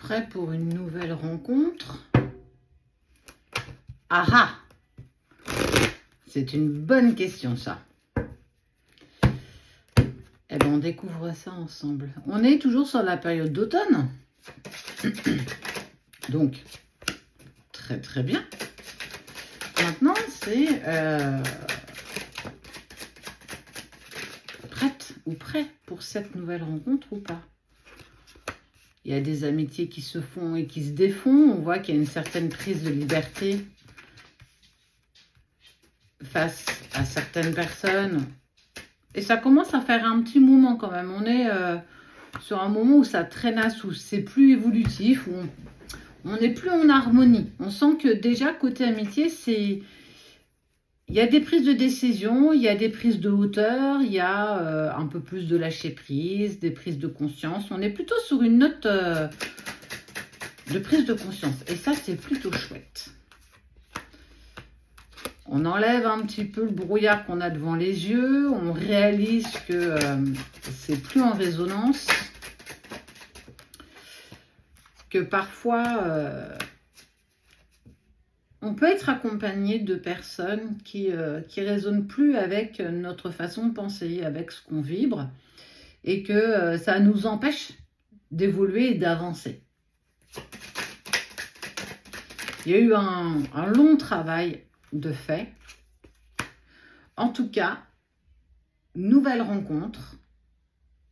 prêt pour une nouvelle rencontre? Ah ah! C'est une bonne question, ça. Eh bien, on découvre ça ensemble. On est toujours sur la période d'automne. Donc, très très bien. Maintenant, c'est prête ou prêt pour cette nouvelle rencontre ou pas? Il y a des amitiés qui se font et qui se défont. On voit qu'il y a une certaine prise de liberté face à certaines personnes. Et ça commence à faire un petit moment quand même. On est sur un moment où ça traînasse, où c'est plus évolutif, où on n'est plus en harmonie. On sent que déjà, côté amitié, il y a des prises de décision, il y a des prises de hauteur, il y a un peu plus de lâcher prise, des prises de conscience. On est plutôt sur une note de prise de conscience. Et ça, c'est plutôt chouette. On enlève un petit peu le brouillard qu'on a devant les yeux. On réalise que c'est plus en résonance. Que parfois, on peut être accompagné de personnes qui résonnent plus avec notre façon de penser, avec ce qu'on vibre. Et que ça nous empêche d'évoluer et d'avancer. Il y a eu un long travail de fait. En tout cas, nouvelle rencontre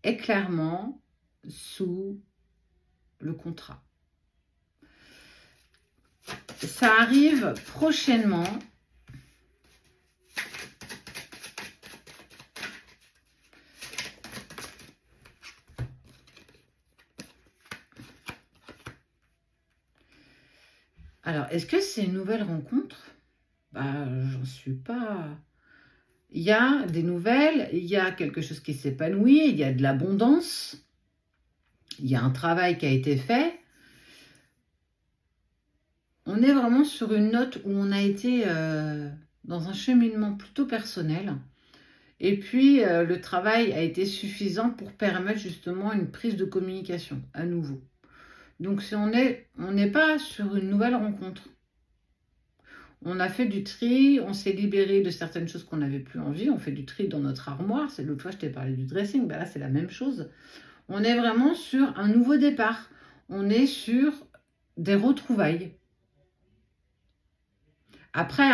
est clairement sous le contrat. Ça arrive prochainement. Alors, est-ce que c'est une nouvelle rencontre? J'en suis pas. Il y a des nouvelles, il y a quelque chose qui s'épanouit, il y a de l'abondance, il y a un travail qui a été fait. On est vraiment sur une note où on a été dans un cheminement plutôt personnel. Et puis, le travail a été suffisant pour permettre justement une prise de communication à nouveau. Donc, si on n'est pas sur une nouvelle rencontre. On a fait du tri, on s'est libéré de certaines choses qu'on n'avait plus envie. On fait du tri dans notre armoire. C'est l'autre fois, je t'ai parlé du dressing. Là, c'est la même chose. On est vraiment sur un nouveau départ. On est sur des retrouvailles. Après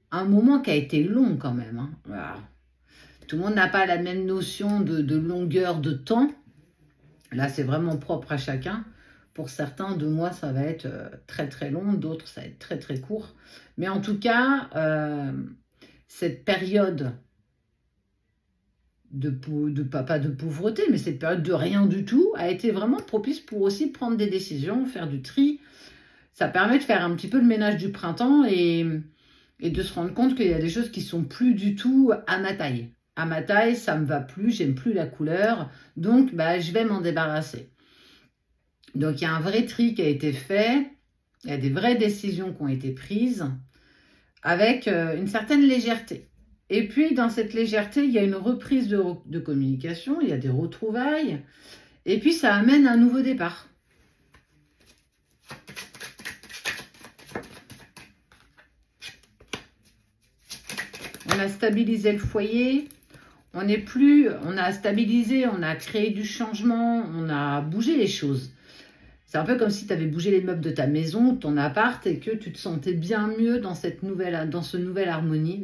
un moment qui a été long quand même. Hein. Voilà. Tout le monde n'a pas la même notion de longueur de temps. Là, c'est vraiment propre à chacun. Pour certains, 2 mois, ça va être très très long. D'autres, ça va être très très court. Mais en tout cas, cette période pas de pauvreté, mais cette période de rien du tout, a été vraiment propice pour aussi prendre des décisions, faire du tri. Ça permet de faire un petit peu le ménage du printemps et de se rendre compte qu'il y a des choses qui sont plus du tout à ma taille. À ma taille, ça me va plus, j'aime plus la couleur, donc je vais m'en débarrasser. Donc, il y a un vrai tri qui a été fait, il y a des vraies décisions qui ont été prises avec une certaine légèreté. Et puis, dans cette légèreté, il y a une reprise de communication, il y a des retrouvailles, et puis ça amène un nouveau départ. On a stabilisé le foyer, on a stabilisé, on a créé du changement, on a bougé les choses. C'est un peu comme si tu avais bougé les meubles de ta maison, de ton appart, et que tu te sentais bien mieux dans cette nouvelle harmonie,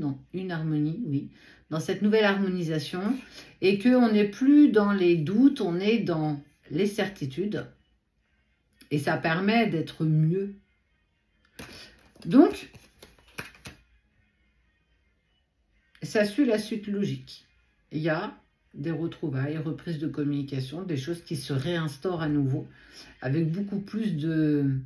dans cette nouvelle harmonisation, et qu'on n'est plus dans les doutes, on est dans les certitudes, et ça permet d'être mieux. Donc, ça suit la suite logique. Il y a des retrouvailles, reprises de communication, des choses qui se réinstaurent à nouveau, avec beaucoup plus de...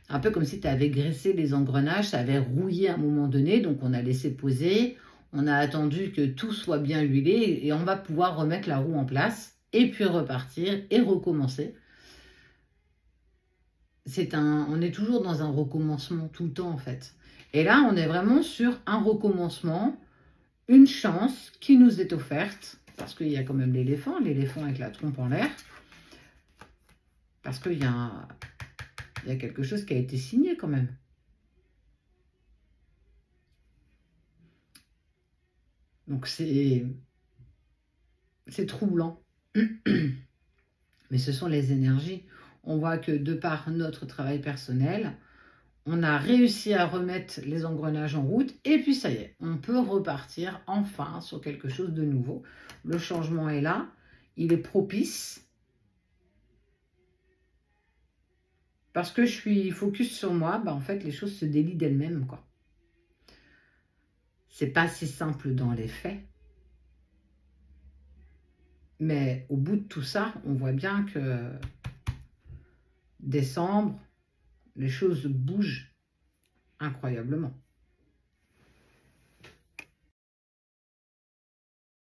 Un peu comme si tu avais graissé les engrenages, ça avait rouillé à un moment donné, donc on a laissé poser, on a attendu que tout soit bien huilé, et on va pouvoir remettre la roue en place, et puis repartir, et recommencer. On est toujours dans un recommencement tout le temps, en fait. Et là, on est vraiment sur un recommencement, une chance qui nous est offerte, parce qu'il y a quand même l'éléphant avec la trompe en l'air, Parce qu'il y a quelque chose qui a été signé quand même. Donc c'est troublant. Mais ce sont les énergies. On voit que de par notre travail personnel, on a réussi à remettre les engrenages en route. Et puis ça y est, on peut repartir enfin sur quelque chose de nouveau. Le changement est là. Il est propice. Parce que je suis focus sur moi, en fait, les choses se délient d'elles-mêmes, quoi. C'est pas si simple dans les faits. Mais au bout de tout ça, on voit bien que décembre, les choses bougent incroyablement.